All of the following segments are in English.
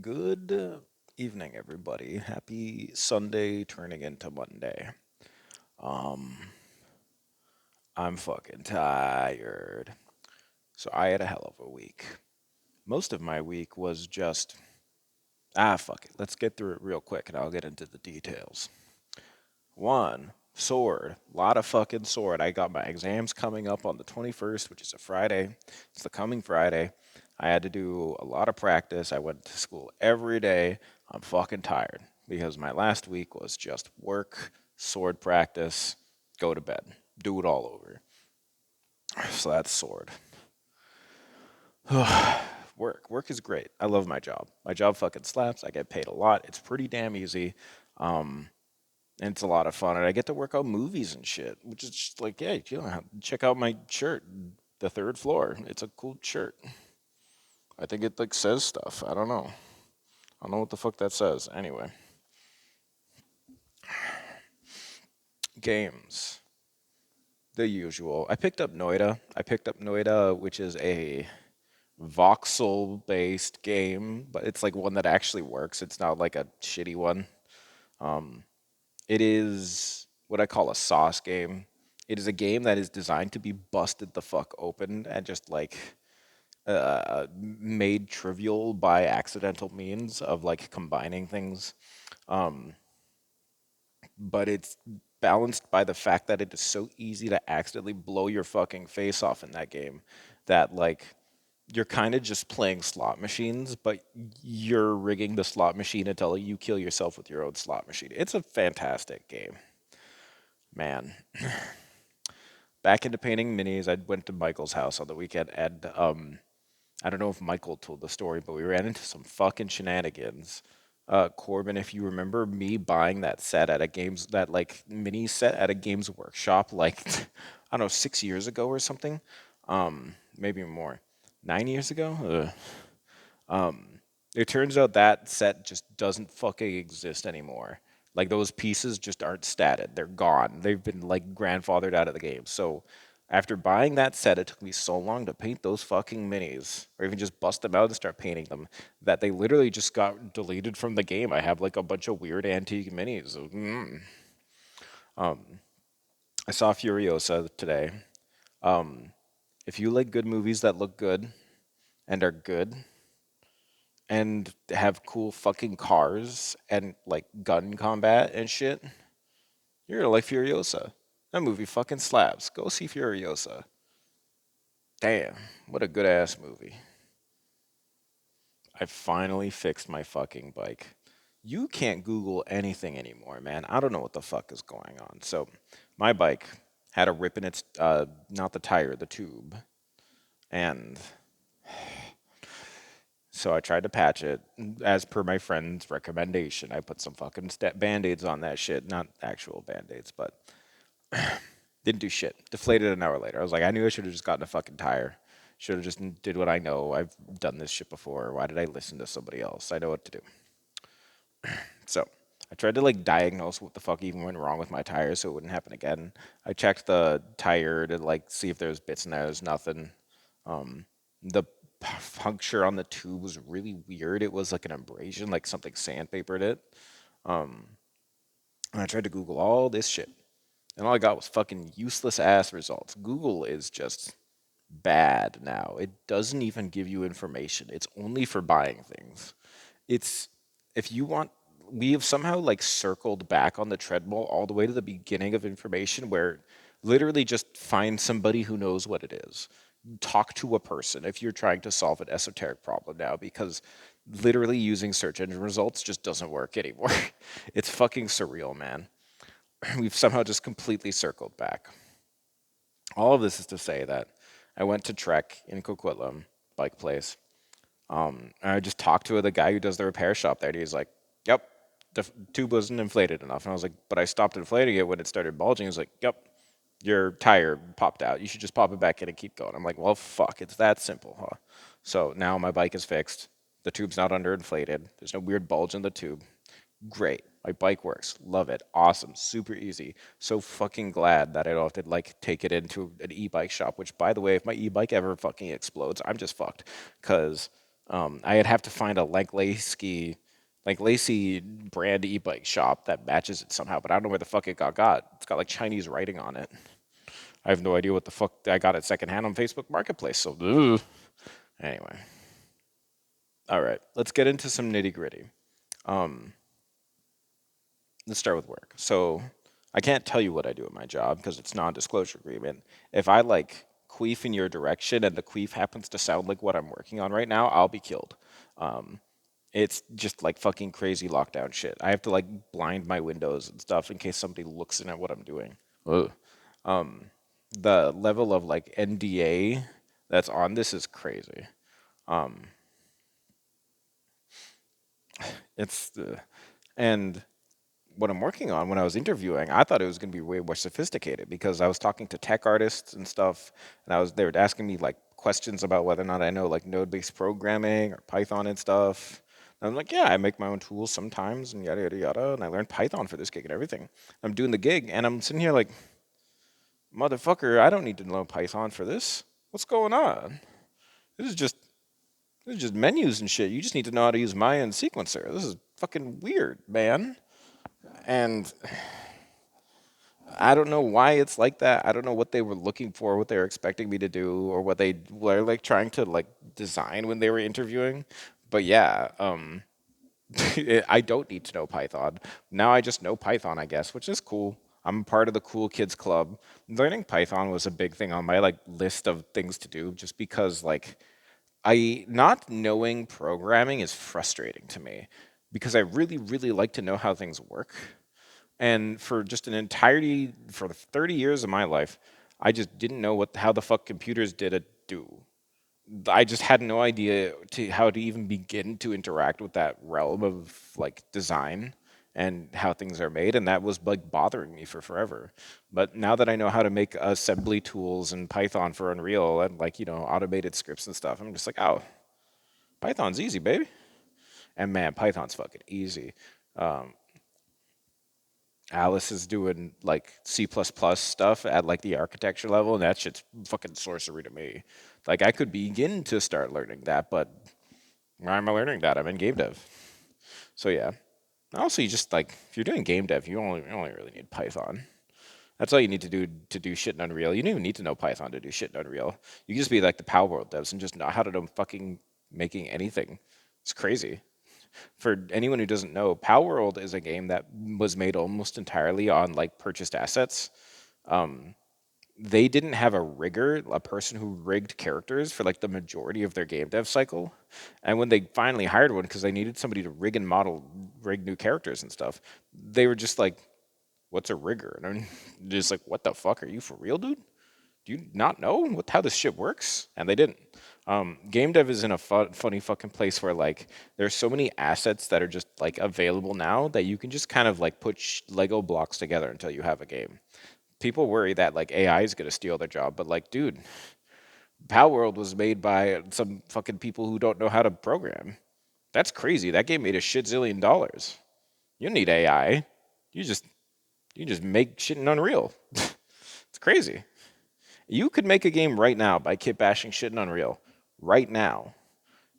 Good evening, everybody. Happy Sunday turning into Monday. Um, I'm fucking tired. So I had a hell of a week. Most of my week was just, fuck it. Let's get through it real quick and I'll get into the details. One, sword. A lot of fucking sword. I got my exams coming up on the 21st, which is a Friday. It's the coming Friday. I had to do a lot of practice. I went to school every day. I'm fucking tired because my last week was just work, sword practice, go to bed, do it all over. So that's sword. Work is great. I love my job. My job fucking slaps. I get paid a lot. It's pretty damn easy. Um, and it's a lot of fun. And I get to work on movies and shit, which is just like, yeah, check out my shirt, the third floor. It's a cool shirt. I think it like says stuff. I don't know. I don't know what the fuck that says. Anyway, games, the usual. I picked up Noida, which is a voxel-based game, but it's like one that actually works. It's not like a shitty one. Um, it is what I call a sauce game. It is a game that is designed to be busted the fuck open and just like made trivial by accidental means of like combining things. Um, but it's balanced by the fact that it is so easy to accidentally blow your fucking face off in that game that like you're kind of just playing slot machines, but you're rigging the slot machine until you kill yourself with your own slot machine. It's a fantastic game, man. Back into painting minis. I went to Michael's house on the weekend, and I don't know if Michael told the story, but we ran into some fucking shenanigans. Corbin, if you remember me buying that set at a games that like mini set at a Games Workshop like I don't know 6 years ago or something, maybe more, 9 years ago. It turns out that set just doesn't fucking exist anymore. Like those pieces just aren't statted. They're gone. They've been like grandfathered out of the game. So after buying that set, it took me so long to paint those fucking minis, or even just bust them out and start painting them, that they literally just got deleted from the game. I have like a bunch of weird antique minis. I saw Furiosa today. If you like good movies that look good and are good, and have cool fucking cars and like gun combat and shit, you're gonna like Furiosa. That movie fucking slaps. Go see Furiosa. Damn, what a good ass movie. I finally fixed my fucking bike. You can't Google anything anymore, man. I don't know what the fuck is going on. So, my bike had a rip in its, not the tire, the tube. And so I tried to patch it as per my friend's recommendation. I put some fucking band-aids on that shit, not actual band-aids, but didn't do shit. Deflated an hour later. I was like, I knew I should have just gotten a fucking tire. Should have just did what I know. I've done this shit before. Why did I listen to somebody else? I know what to do. So I tried to like diagnose what the fuck even went wrong with my tire so it wouldn't happen again. I checked the tire to like see if there's bits in there. There's nothing. The puncture on the tube was really weird. It was like an abrasion, like something sandpapered it. And I tried to Google all this shit, and all I got was fucking useless ass results. Google is just bad now. It doesn't even give you information. It's only for buying things. It's if you want we have somehow like circled back on the treadmill all the way to the beginning of information where literally just find somebody who knows what it is. Talk to a person if you're trying to solve an esoteric problem now because literally using search engine results just doesn't work anymore. It's fucking surreal, man. We've somehow just completely circled back. All of this is to say that I went to Trek in Coquitlam, bike place. And I just talked to the guy who does the repair shop there. And he's like, "Yep, the tube wasn't inflated enough." And I was like, "But I stopped inflating it when it started bulging." He was like, "Yep, your tire popped out. You should just pop it back in and keep going." I'm like, "Well, fuck, it's that simple, huh?" So now my bike is fixed. The tube's not underinflated. There's no weird bulge in the tube. Great. My bike works. Love it. Awesome. Super easy. So fucking glad that I don't have to like take it into an e-bike shop, which by the way, if my e-bike ever fucking explodes, I'm just fucked. Cause I'd have to find a like Lacey brand e-bike shop that matches it somehow, but I don't know where the fuck it got. It's got like Chinese writing on it. I have no idea what the fuck I got it secondhand on Facebook Marketplace. So, ugh. Anyway, all right, let's get into some nitty gritty. Um, let's start with work. So, I can't tell you what I do at my job because it's non-disclosure agreement. If I like queef in your direction and the queef happens to sound like what I'm working on right now, I'll be killed. Um, it's just like fucking crazy lockdown shit. I have to like blind my windows and stuff in case somebody looks in at what I'm doing. Ugh. Um, the level of like NDA that's on this is crazy. Um, it's and what I'm working on when I was interviewing, I thought it was going to be way more sophisticated because I was talking to tech artists and stuff, and they were asking me like questions about whether or not I know like node-based programming or Python and stuff. And I'm like, yeah, I make my own tools sometimes and yada yada yada, and I learned Python for this gig and everything. I'm doing the gig, and I'm sitting here like, motherfucker, I don't need to know Python for this. What's going on? This is just this is just menus and shit. You just need to know how to use Maya and sequencer. This is fucking weird, man. And I don't know why it's like that. I don't know what they were looking for, what they were expecting me to do, or what they were like trying to like design when they were interviewing. But yeah, I don't need to know Python. Now I just know Python, I guess, which is cool. I'm part of the cool kids club. Learning Python was a big thing on my like list of things to do just because like I not knowing programming is frustrating to me because I really really like to know how things work. And for just an entirety for the 30 years of my life, I just didn't know what how the fuck computers did it do. I just had no idea to how to even begin to interact with that realm of like design and how things are made, and that was like bothering me for forever. But now that I know how to make assembly tools and Python for Unreal and like, automated scripts and stuff, I'm just like, "Oh, Python's easy, baby." And man, Python's fucking easy. Um, Alice is doing like C++ stuff at like the architecture level, and that shit's fucking sorcery to me. Like I could begin to start learning that, but why am I learning that? I'm in game dev. So yeah. Also, you just like if you're doing game dev, you only really need Python. That's all you need to do shit in Unreal. You don't even need to know Python to do shit in Unreal. You can just be like the Power World devs and just know how to do fucking making anything. It's crazy. For anyone who doesn't know, Palworld is a game that was made almost entirely on like purchased assets. Um, they didn't have a rigger, a person who rigged characters for like the majority of their game dev cycle. And when they finally hired one, because they needed somebody to rig and rig new characters and stuff, they were just like, "What's a rigger?" And I'm just like, "What the fuck? Are you for real, dude? Do you not know how this shit works?" And they didn't. Game dev is in a funny fucking place where like there's so many assets that are just like available now that you can just kind of like put Lego blocks together until you have a game. People worry that like AI is gonna steal their job, but like, dude, Pal World was made by some fucking people who don't know how to program. That's crazy. That game made a shit zillion dollars. You don't need AI. You just you just make shit in Unreal. It's crazy. You could make a game right now by kit bashing shit in Unreal. Right now.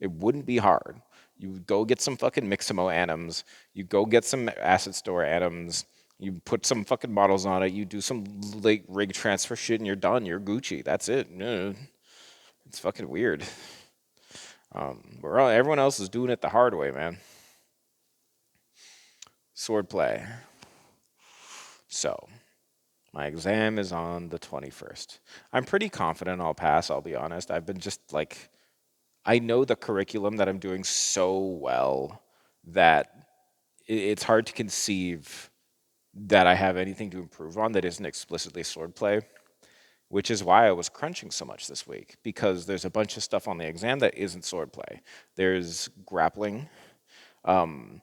It wouldn't be hard. You go get some fucking Mixamo anims. You go get some asset store anims. You put some fucking models on it. You do some like rig transfer shit, and you're done. You're Gucci. That's it. It's fucking weird. Everyone else is doing it the hard way, man. Swordplay. So my exam is on the 21st. I'm pretty confident I'll pass. I'll be honest. I've been just like I know the curriculum that I'm doing so well that it's hard to conceive that I have anything to improve on that isn't explicitly swordplay, which is why I was crunching so much this week because there's a bunch of stuff on the exam that isn't swordplay. There's grappling, um,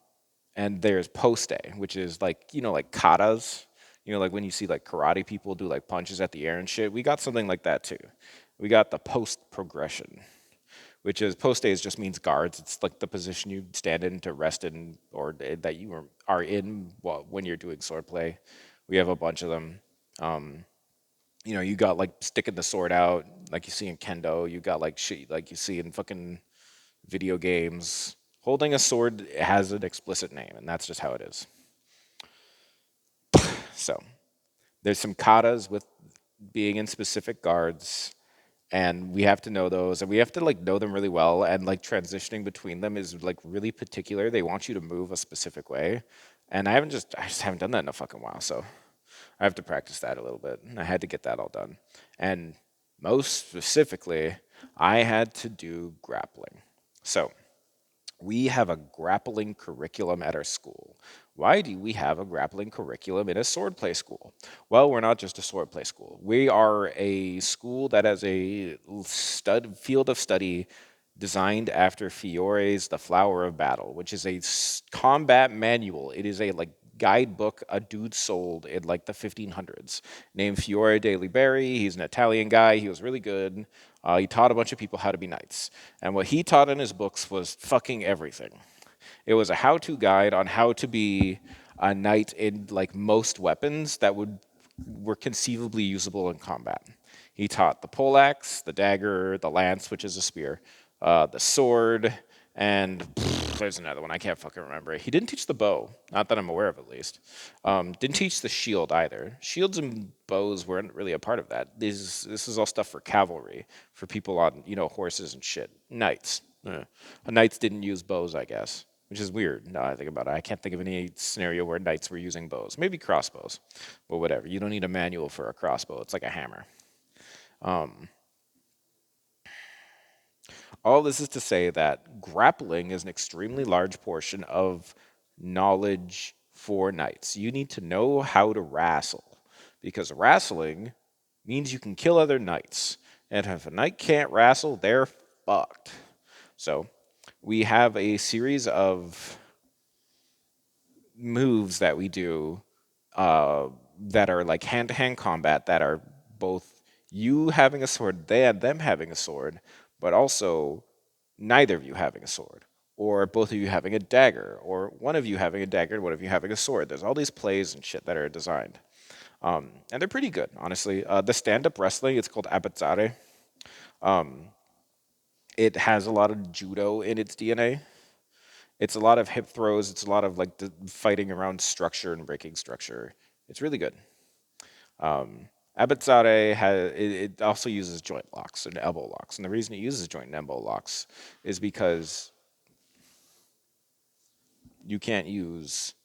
and there's poste, which is like like katas. Like when you see like karate people do like punches at the air and shit. We got something like that too. We got the post progression, which is post days just means guards. It's like the position you stand in to rest in or that you are in when you're doing swordplay. We have a bunch of them. Um, you got like sticking the sword out like you see in kendo. You got like shit like you see in fucking video games. Holding a sword has an explicit name, and that's just how it is. So there's some katas with being in specific guards, and we have to know those, and we have to like know them really well, and like transitioning between them is like really particular. They want you to move a specific way, and I just haven't done that in a fucking while, so I have to practice that a little bit. And I had to get that all done. And most specifically, I had to do grappling. So we have a grappling curriculum at our school. Why do we have a grappling curriculum in a swordplay school? Well, we're not just a swordplay school. We are a school that has a field of study designed after Fiore's The Flower of Battle, which is a combat manual. It is a like guidebook a dude sold in like the 1500s, named Fiore de Liberi. He's an Italian guy. He was really good. He taught a bunch of people how to be knights. And what he taught in his books was fucking everything. It was a how-to guide on how to be a knight in like most weapons that were conceivably usable in combat. He taught the poleaxe, the dagger, the lance, which is a spear, the sword, and there's another one I can't fucking remember. He didn't teach the bow, not that I'm aware of at least. Didn't teach the shield either. Shields and bows weren't really a part of that. This is all stuff for cavalry, for people on horses and shit. Knights, knights didn't use bows, I guess, which is weird. Now I think about it, I can't think of any scenario where knights were using bows. Maybe crossbows, but whatever. You don't need a manual for a crossbow. It's like a hammer. All this is to say that grappling is an extremely large portion of knowledge for knights. You need to know how to wrestle, because wrestling means you can kill other knights. And if a knight can't wrestle, they're fucked. So we have a series of moves that we do that are like hand-to-hand combat, that are both you having a sword and them having a sword, but also neither of you having a sword, or both of you having a dagger, or one of you having a dagger and one of you having a sword. There's all these plays and shit that are designed. And they're pretty good, honestly. The stand-up wrestling, it's called Abezzare. It has a lot of judo in its DNA. It's a lot of hip throws. It's a lot of like fighting around structure and breaking structure. It's really good. Abezzare it also uses joint locks and elbow locks, and the reason it uses joint and elbow locks is because you can't use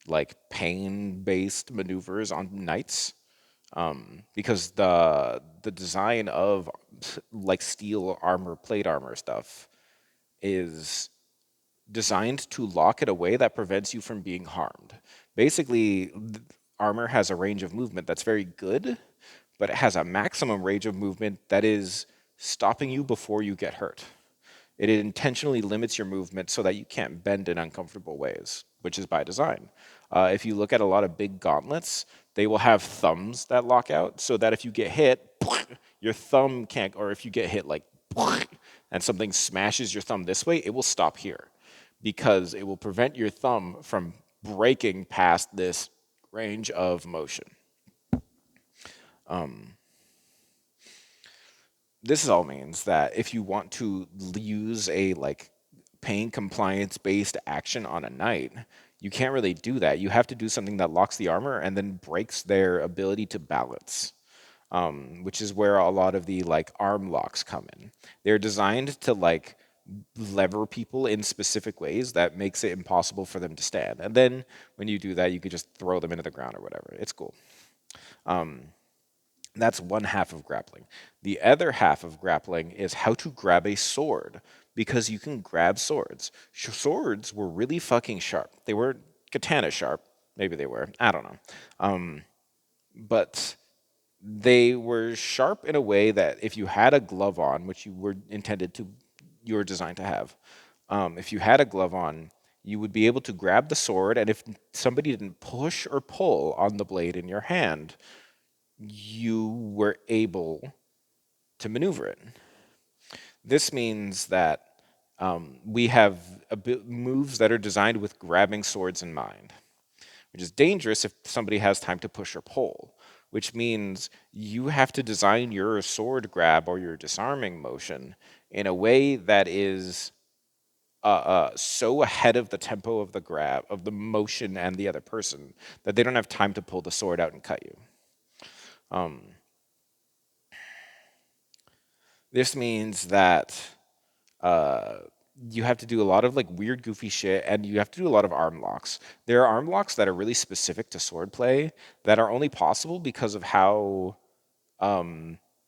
like pain-based maneuvers on knights, because the design of like steel armor, plate armor stuff is designed to lock in a way that prevents you from being harmed. Basically, armor has a range of movement that's very good, but it has a maximum range of movement that is stopping you before you get hurt. It intentionally limits your movement so that you can't bend in uncomfortable ways, which is by design. If you look at a lot of big gauntlets, they will have thumbs that lock out so that if you get hit, your thumb can't, or if you get hit like, and something smashes your thumb this way, it will stop here because it will prevent your thumb from breaking past this range of motion. This all means that if you want to use a like pain compliance based action on a knight, you can't really do that. You have to do something that locks the armor and then breaks their ability to balance, which is where a lot of the like arm locks come in. They're designed to like lever people in specific ways that makes it impossible for them to stand. And then when you do that, you could just throw them into the ground or whatever. It's cool. That's one half of grappling. The other half of grappling is how to grab a sword, because you can grab swords. Swords were really fucking sharp. They weren't katana sharp. Maybe they were. I don't know. But they were sharp in a way that if you had a glove on, which you were designed to have, if you had a glove on, you would be able to grab the sword, and if somebody didn't push or pull on the blade in your hand, you were able to maneuver it. This means that we have moves that are designed with grabbing swords in mind, which is dangerous if somebody has time to push or pull, which means you have to design your sword grab or your disarming motion in a way that is so ahead of the tempo of the grab, of the motion and the other person, that they don't have time to pull the sword out and cut you. Um, this means that uh, you have to do a lot of like weird, goofy shit, and you have to do a lot of arm locks. There are arm locks that are really specific to swordplay that are only possible because of how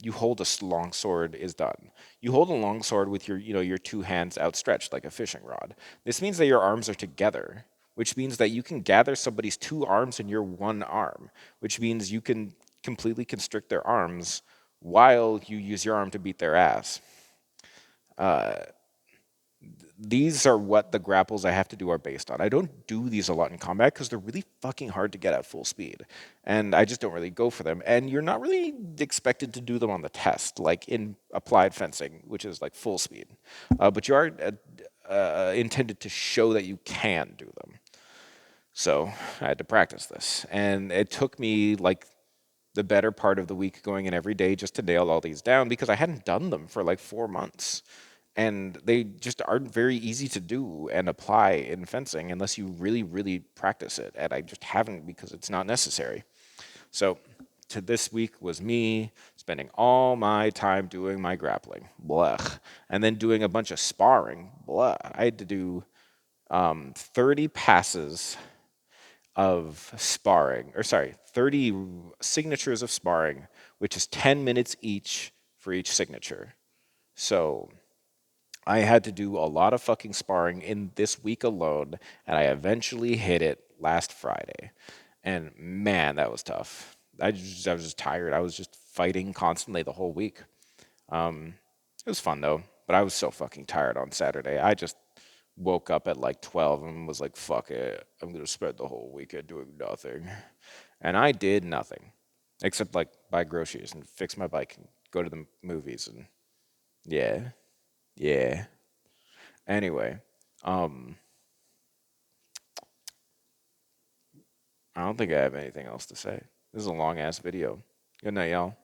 you hold a long sword is done. You hold a long sword with your, your two hands outstretched like a fishing rod. This means that your arms are together, which means that you can gather somebody's two arms in your one arm, which means you can completely constrict their arms while you use your arm to beat their ass. These are what the grapples I have to do are based on. I don't do these a lot in combat because they're really fucking hard to get at full speed, and I just don't really go for them. And you're not really expected to do them on the test, like in applied fencing, which is like full speed. But you are intended to show that you can do them. So I had to practice this, and it took me like the better part of the week going in every day just to nail all these down because I hadn't done them for like 4 months. And they just aren't very easy to do and apply in fencing unless you really, really practice it. And I just haven't because it's not necessary. So, to this week was me spending all my time doing my grappling, blah, and then doing a bunch of sparring, blah. I had to do 30 passes of sparring, or sorry, 30 signatures of sparring, which is 10 minutes each for each signature. So I had to do a lot of fucking sparring in this week alone, and I eventually hit it last Friday. And man, that was tough. I was just tired. I was just fighting constantly the whole week. It was fun though, but I was so fucking tired on Saturday. I just woke up at like 12 and was like, fuck it. I'm going to spend the whole weekend doing nothing. And I did nothing except like buy groceries and fix my bike and go to the movies. And yeah, yeah. Anyway, um, I don't think I have anything else to say. This is a long ass video. Good night, y'all.